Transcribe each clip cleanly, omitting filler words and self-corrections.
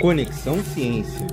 Conexão Ciência.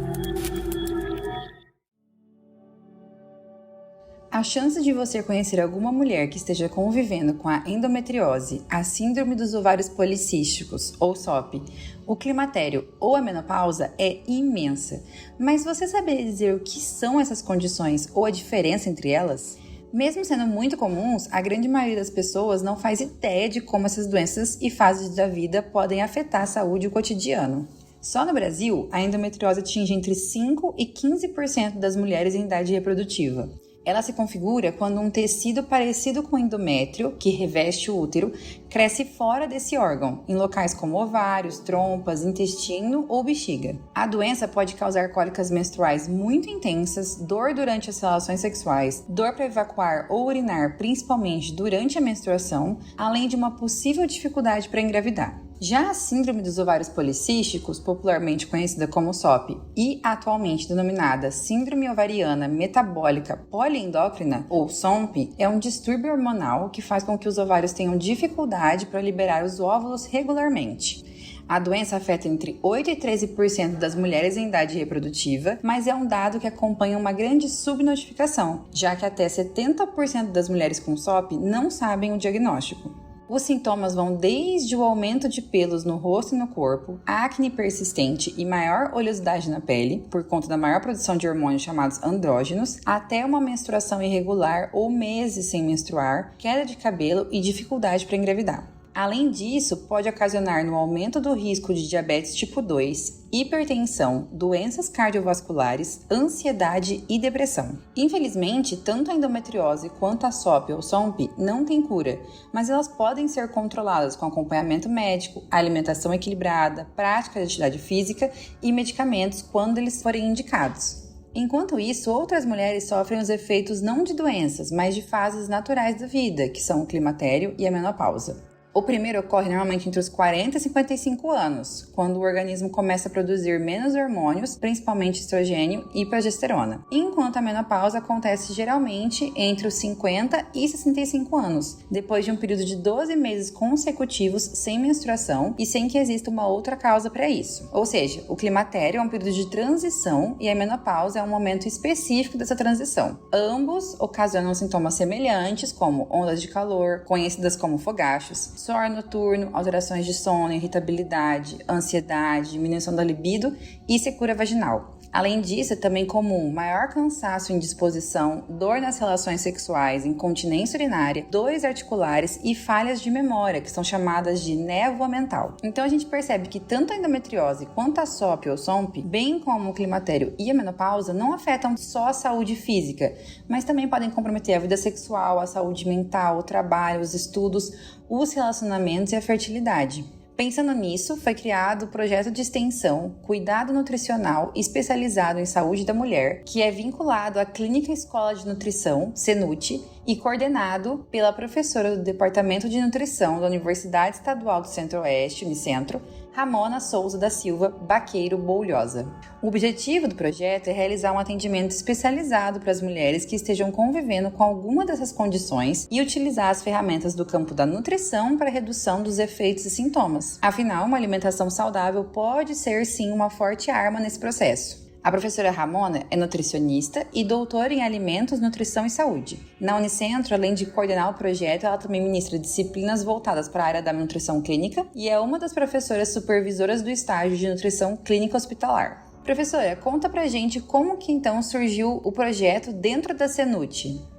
A chance de você conhecer alguma mulher que esteja convivendo com a endometriose, a síndrome dos ovários policísticos, ou SOP, o climatério ou a menopausa é imensa. Mas você saberia dizer o que são essas condições ou a diferença entre elas? Mesmo sendo muito comuns, a grande maioria das pessoas não faz ideia de como essas doenças e fases da vida podem afetar a saúde e o cotidiano. Só no Brasil, a endometriose atinge entre 5% e 15% das mulheres em idade reprodutiva. Ela se configura quando um tecido parecido com o endométrio, que reveste o útero, cresce fora desse órgão, em locais como ovários, trompas, intestino ou bexiga. A doença pode causar cólicas menstruais muito intensas, dor durante as relações sexuais, dor para evacuar ou urinar, principalmente durante a menstruação, além de uma possível dificuldade para engravidar. Já a síndrome dos ovários policísticos, popularmente conhecida como SOP, e atualmente denominada síndrome ovariana metabólica poliendócrina, ou SOMP, é um distúrbio hormonal que faz com que os ovários tenham dificuldade para liberar os óvulos regularmente. A doença afeta entre 8% e 13% das mulheres em idade reprodutiva, mas é um dado que acompanha uma grande subnotificação, já que até 70% das mulheres com SOP não sabem o diagnóstico. Os sintomas vão desde o aumento de pelos no rosto e no corpo, acne persistente e maior oleosidade na pele, por conta da maior produção de hormônios chamados andrógenos, até uma menstruação irregular ou meses sem menstruar, queda de cabelo e dificuldade para engravidar. Além disso, pode ocasionar no aumento do risco de diabetes tipo 2, hipertensão, doenças cardiovasculares, ansiedade e depressão. Infelizmente, tanto a endometriose quanto a SOP ou SOMP não têm cura, mas elas podem ser controladas com acompanhamento médico, alimentação equilibrada, prática de atividade física e medicamentos quando eles forem indicados. Enquanto isso, outras mulheres sofrem os efeitos não de doenças, mas de fases naturais da vida, que são o climatério e a menopausa. O primeiro ocorre normalmente entre os 40 e 55 anos, quando o organismo começa a produzir menos hormônios, principalmente estrogênio e progesterona, enquanto a menopausa acontece geralmente entre os 50 e 65 anos, depois de um período de 12 meses consecutivos sem menstruação e sem que exista uma outra causa para isso. Ou seja, o climatério é um período de transição e a menopausa é um momento específico dessa transição. Ambos ocasionam sintomas semelhantes, como ondas de calor, conhecidas como fogachos, suor noturno, alterações de sono, irritabilidade, ansiedade, diminuição da libido e secura vaginal. Além disso, é também comum maior cansaço e indisposição, dor nas relações sexuais, incontinência urinária, dores articulares e falhas de memória, que são chamadas de névoa mental. Então a gente percebe que tanto a endometriose quanto a SOP ou SOMP, bem como o climatério e a menopausa, não afetam só a saúde física, mas também podem comprometer a vida sexual, a saúde mental, o trabalho, os estudos, os relacionamentos e a fertilidade. Pensando nisso, foi criado o projeto de extensão Cuidado Nutricional Especializado em Saúde da Mulher, que é vinculado à Clínica Escola de Nutrição, CENUT, e coordenado pela professora do Departamento de Nutrição da Universidade Estadual do Centro-Oeste, Unicentro, Ramona Souza da Silva Baqueiro Boulhosa. O objetivo do projeto é realizar um atendimento especializado para as mulheres que estejam convivendo com alguma dessas condições e utilizar as ferramentas do campo da nutrição para a redução dos efeitos e sintomas. Afinal, uma alimentação saudável pode ser sim uma forte arma nesse processo. A professora Ramona é nutricionista e doutora em Alimentos, Nutrição e Saúde. Na Unicentro, além de coordenar o projeto, ela também ministra disciplinas voltadas para a área da nutrição clínica e é uma das professoras supervisoras do estágio de nutrição clínica hospitalar. Professora, conta pra gente como que então surgiu o projeto dentro da CENUT.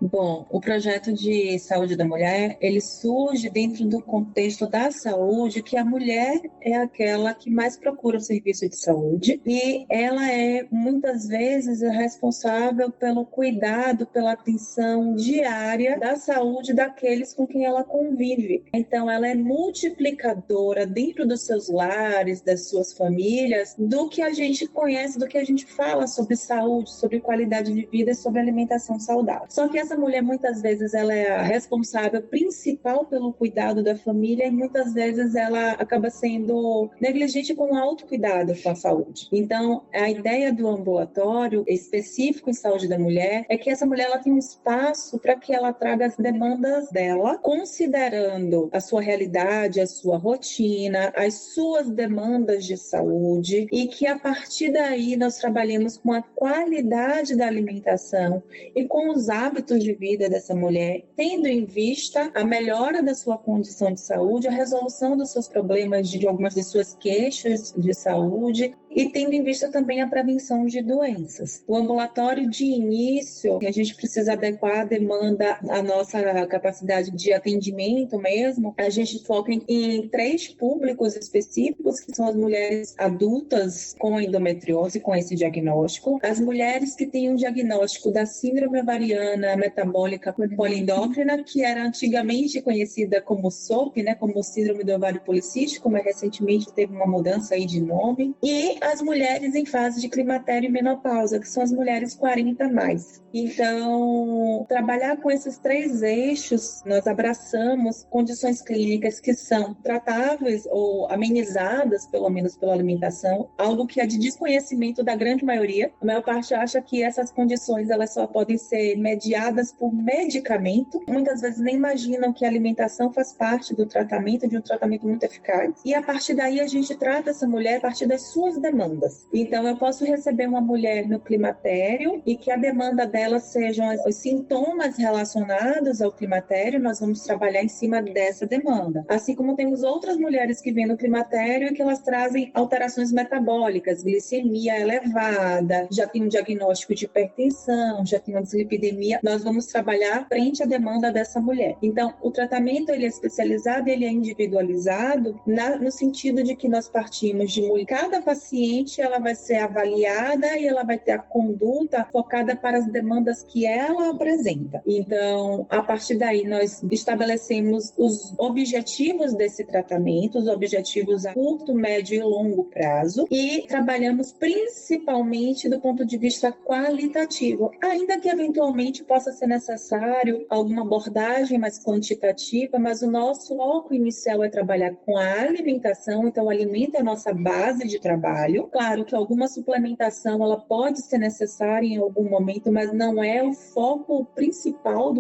Bom, o projeto de saúde da mulher, ele surge dentro do contexto da saúde, que a mulher é aquela que mais procura o serviço de saúde e ela é, muitas vezes, responsável pelo cuidado, pela atenção diária da saúde daqueles com quem ela convive. Então, ela é multiplicadora dentro dos seus lares, das suas famílias, do que a gente conhece, do que a gente fala sobre saúde, sobre qualidade de vida e sobre alimentação saudável. Só que essa essa mulher, muitas vezes, ela é a responsável principal pelo cuidado da família e muitas vezes ela acaba sendo negligente com o autocuidado com a saúde. Então, a ideia do ambulatório específico em saúde da mulher é que essa mulher ela tem um espaço para que ela traga as demandas dela, considerando a sua realidade, a sua rotina, as suas demandas de saúde, e que a partir daí nós trabalhemos com a qualidade da alimentação e com os hábitos de vida dessa mulher, tendo em vista a melhora da sua condição de saúde, a resolução dos seus problemas, de algumas de suas queixas de saúde, e tendo em vista também a prevenção de doenças. O ambulatório de início, a gente precisa adequar a demanda, a nossa capacidade de atendimento mesmo, a gente foca em 3 públicos específicos, que são as mulheres adultas com endometriose, com esse diagnóstico, as mulheres que têm um diagnóstico da síndrome ovariana metabólica poliendócrina, que era antigamente conhecida como SOP, né, como síndrome do ovário policístico, mas recentemente teve uma mudança aí de nome, e as mulheres em fase de climatério e menopausa, que são as mulheres 40 mais. Então, trabalhar com esses 3 eixos, nós abraçamos condições clínicas que são tratáveis ou amenizadas, pelo menos pela alimentação, algo que é de desconhecimento da grande maioria. A maior parte acha que essas condições elas só podem ser mediadas por medicamento. Muitas vezes nem imaginam que a alimentação faz parte do tratamento, de um tratamento muito eficaz. E a partir daí a gente trata essa mulher a partir das suas demandas. Então, eu posso receber uma mulher no climatério e que a demanda dela sejam os sintomas relacionados ao climatério, nós vamos trabalhar em cima dessa demanda. Assim como temos outras mulheres que vêm no climatério e que elas trazem alterações metabólicas, glicemia elevada, já tem um diagnóstico de hipertensão, já tem uma dislipidemia, nós vamos trabalhar frente à demanda dessa mulher. Então, o tratamento ele é especializado, ele é individualizado, no sentido de que nós partimos de cada paciente, ela vai ser avaliada e ela vai ter a conduta focada para as demandas que ela apresenta. Então, a partir daí, nós estabelecemos os objetivos desse tratamento, os objetivos a curto, médio e longo prazo, e trabalhamos principalmente do ponto de vista qualitativo, ainda que eventualmente possa ser necessário alguma abordagem mais quantitativa, mas o nosso foco inicial é trabalhar com a alimentação, então o alimento é a nossa base de trabalho. Claro que alguma suplementação ela pode ser necessária em algum momento, mas não é o foco principal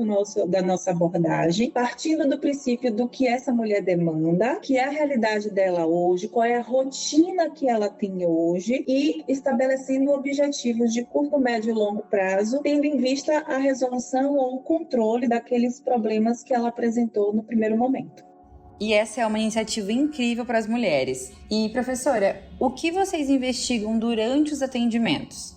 da nossa abordagem, partindo do princípio do que essa mulher demanda, que é a realidade dela hoje, qual é a rotina que ela tem hoje, e estabelecendo objetivos de curto, médio e longo prazo, tendo em vista a resolução ou o controle daqueles problemas que ela apresentou no primeiro momento. E essa é uma iniciativa incrível para as mulheres. E, professora, o que vocês investigam durante os atendimentos?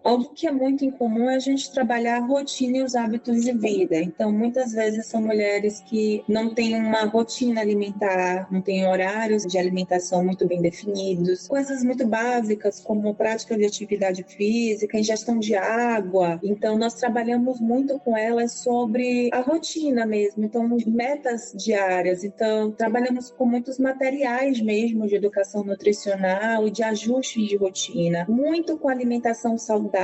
Algo que é muito incomum é a gente trabalhar a rotina e os hábitos de vida. Então, muitas vezes são mulheres que não têm uma rotina alimentar, não têm horários de alimentação muito bem definidos, coisas muito básicas como prática de atividade física, ingestão de água. Então, nós trabalhamos muito com elas sobre a rotina mesmo, então metas diárias. Então, trabalhamos com muitos materiais mesmo de educação nutricional e de ajuste de rotina, muito com alimentação saudável,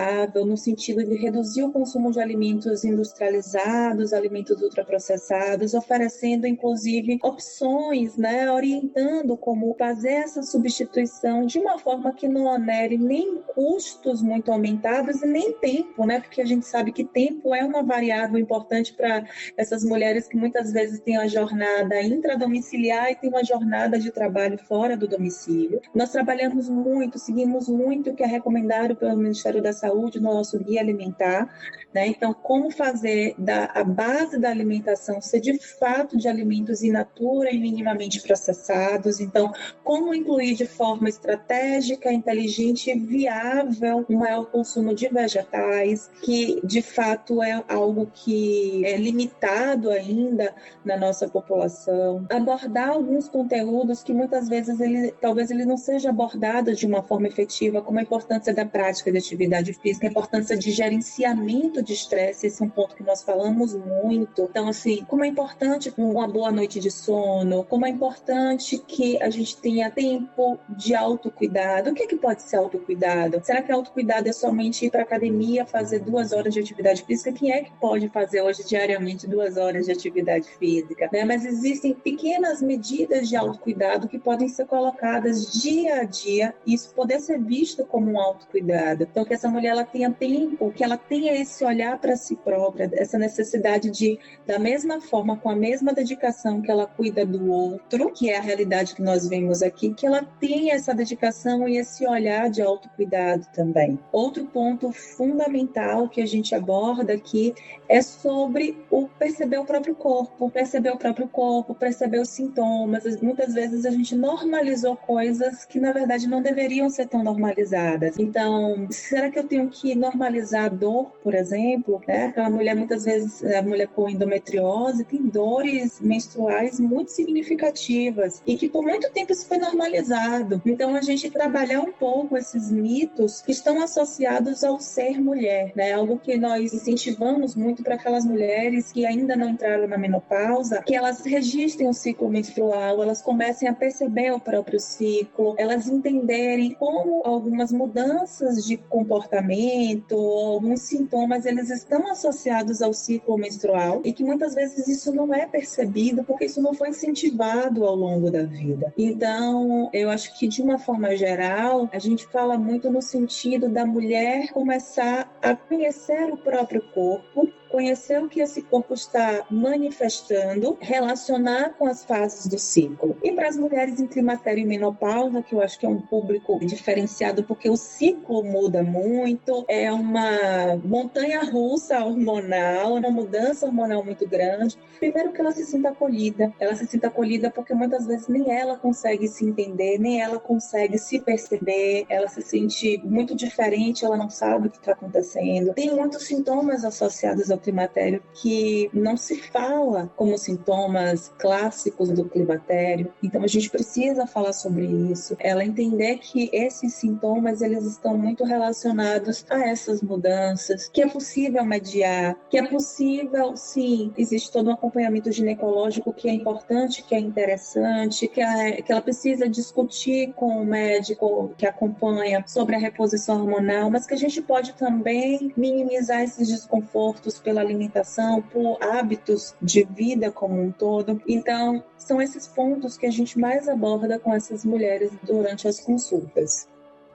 no sentido de reduzir o consumo de alimentos industrializados, alimentos ultraprocessados, oferecendo inclusive opções, né, orientando como fazer essa substituição de uma forma que não onere nem custos muito aumentados e nem tempo, né, porque a gente sabe que tempo é uma variável importante para essas mulheres que muitas vezes têm a jornada intradomiciliar e têm uma jornada de trabalho fora do domicílio. Nós trabalhamos muito, seguimos muito o que é recomendado pelo Ministério da Saúde no nosso guia alimentar, né? Então, como fazer a base da alimentação ser de fato de alimentos in natura e minimamente processados. Então, como incluir de forma estratégica, inteligente e viável o maior consumo de vegetais, que de fato é algo que é limitado ainda na nossa população. Abordar alguns conteúdos que muitas vezes talvez ele não seja abordado de uma forma efetiva, como a importância da prática de atividade atividade física, a importância de gerenciamento de estresse, esse é um ponto que nós falamos muito. Então, assim, como é importante uma boa noite de sono, como é importante que a gente tenha tempo de autocuidado. O que é que pode ser autocuidado? Será que autocuidado é somente ir para a academia, fazer 2 horas de atividade física? Quem é que pode fazer hoje diariamente 2 horas de atividade física? Né? Mas existem pequenas medidas de autocuidado que podem ser colocadas dia a dia e isso poder ser visto como um autocuidado. Então, que essa mulher ela tenha tempo, que ela tenha esse olhar para si própria, essa necessidade de, da mesma forma, com a mesma dedicação que ela cuida do outro, que é a realidade que nós vemos aqui, que ela tenha essa dedicação e esse olhar de autocuidado também. Outro ponto fundamental que a gente aborda aqui é sobre o perceber o próprio corpo, perceber os sintomas. Muitas vezes a gente normalizou coisas que, na verdade, não deveriam ser tão normalizadas. Então, será que eu tenho que normalizar a dor, por exemplo? Né? Aquela mulher, muitas vezes, a mulher com endometriose tem dores menstruais muito significativas e que por muito tempo isso foi normalizado. Então, a gente trabalhar um pouco esses mitos que estão associados ao ser mulher, né? Algo que nós incentivamos muito para aquelas mulheres que ainda não entraram na menopausa, que elas registrem o ciclo menstrual, elas comecem a perceber o próprio ciclo, elas entenderem como algumas mudanças de comportamento, alguns sintomas, eles estão associados ao ciclo menstrual e que muitas vezes isso não é percebido porque isso não foi incentivado ao longo da vida. Então, eu acho que de uma forma geral, a gente fala muito no sentido da mulher começar a conhecer o próprio corpo, conhecer o que esse corpo está manifestando, relacionar com as fases do ciclo. E para as mulheres em climatério e menopausa, que eu acho que é um público diferenciado porque o ciclo muda muito, é uma montanha-russa hormonal, uma mudança hormonal muito grande. Primeiro que ela se sinta acolhida porque muitas vezes nem ela consegue se entender, nem ela consegue se perceber, ela se sente muito diferente, ela não sabe o que está acontecendo. Tem muitos sintomas associados ao climatério que não se fala como sintomas clássicos do climatério. Então a gente precisa falar sobre isso. Ela entender que esses sintomas eles estão muito relacionados a essas mudanças, que é possível mediar, que é possível, sim, existe todo um acompanhamento ginecológico que é importante, que é interessante, que ela precisa discutir com o médico que acompanha sobre a reposição hormonal, mas que a gente pode também minimizar esses desconfortos pela alimentação, por hábitos de vida como um todo. Então, são esses pontos que a gente mais aborda com essas mulheres durante as consultas.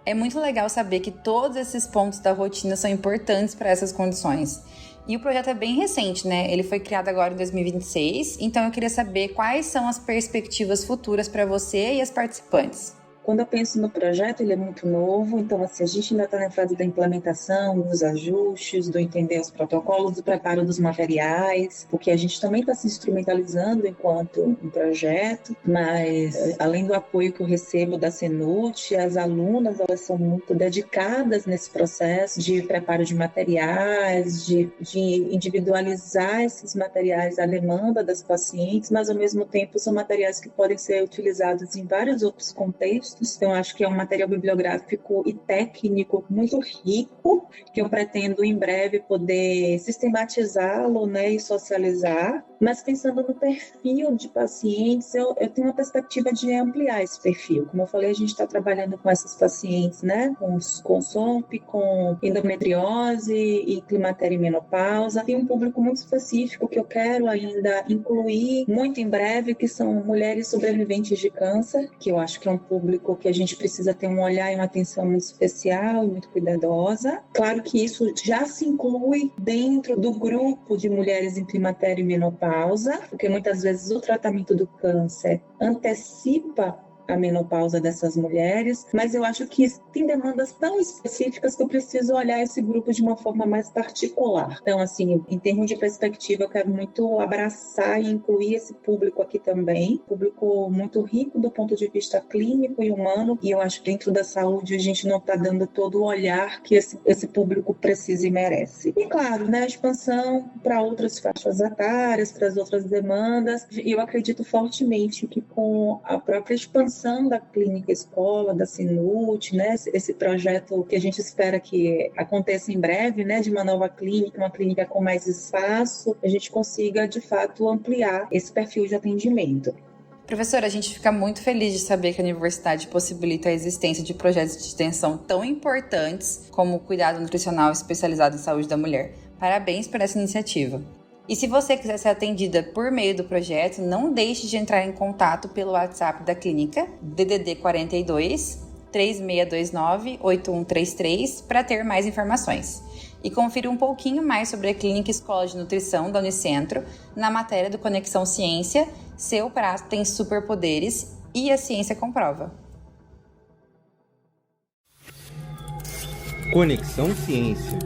É muito legal saber que todos esses pontos da rotina são importantes para essas condições. E o projeto é bem recente, né? Ele foi criado agora em 2026, então eu queria saber quais são as perspectivas futuras para você e as participantes. Quando eu penso no projeto, ele é muito novo, então assim, a gente ainda está na fase da implementação, dos ajustes, do entender os protocolos, do preparo dos materiais, porque a gente também está se instrumentalizando enquanto um projeto, mas além do apoio que eu recebo da CNUT, as alunas elas são muito dedicadas nesse processo de preparo de materiais, de individualizar esses materiais à demanda das pacientes, mas ao mesmo tempo são materiais que podem ser utilizados em vários outros contextos. Então, acho que é um material bibliográfico e técnico muito rico, que eu pretendo em breve poder sistematizá-lo, né, e socializar. Mas pensando no perfil de pacientes, eu tenho uma perspectiva de ampliar esse perfil. Como eu falei, a gente está trabalhando com essas pacientes, né, com SOMP, com endometriose e climatério e menopausa. Tem um público muito específico que eu quero ainda incluir muito em breve, que são mulheres sobreviventes de câncer, que eu acho que é um público que a gente precisa ter um olhar e uma atenção muito especial e muito cuidadosa. Claro que isso já se inclui dentro do grupo de mulheres em climatério e menopausa, porque muitas vezes o tratamento do câncer antecipa a menopausa dessas mulheres, mas eu acho que tem demandas tão específicas que eu preciso olhar esse grupo de uma forma mais particular. Então, assim, em termos de perspectiva, eu quero muito abraçar e incluir esse público aqui também, público muito rico do ponto de vista clínico e humano, e eu acho que dentro da saúde a gente não está dando todo o olhar que esse público precisa e merece. E claro, né, a expansão para outras faixas etárias, para as outras demandas, e eu acredito fortemente que com a própria expansão expansão da clínica escola, da Sinut, né, esse projeto que a gente espera que aconteça em breve, né, de uma nova clínica, uma clínica com mais espaço, a gente consiga, de fato, ampliar esse perfil de atendimento. Professora, a gente fica muito feliz de saber que a universidade possibilita a existência de projetos de extensão tão importantes como o cuidado nutricional especializado em saúde da mulher. Parabéns por essa iniciativa. E se você quiser ser atendida por meio do projeto, não deixe de entrar em contato pelo WhatsApp da clínica, DDD 42 3629 8133, para ter mais informações. E confira um pouquinho mais sobre a Clínica Escola de Nutrição da Unicentro na matéria do Conexão Ciência, Seu Prato tem Superpoderes e a Ciência Comprova. Conexão Ciência.